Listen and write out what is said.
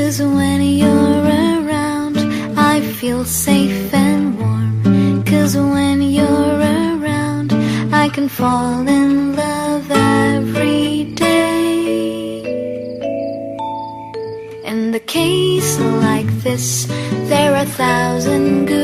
'Cause when you're around, I feel safe and warm. 'Cause when you're around, I can fall in love every day. In the case like this, there are 1,000 good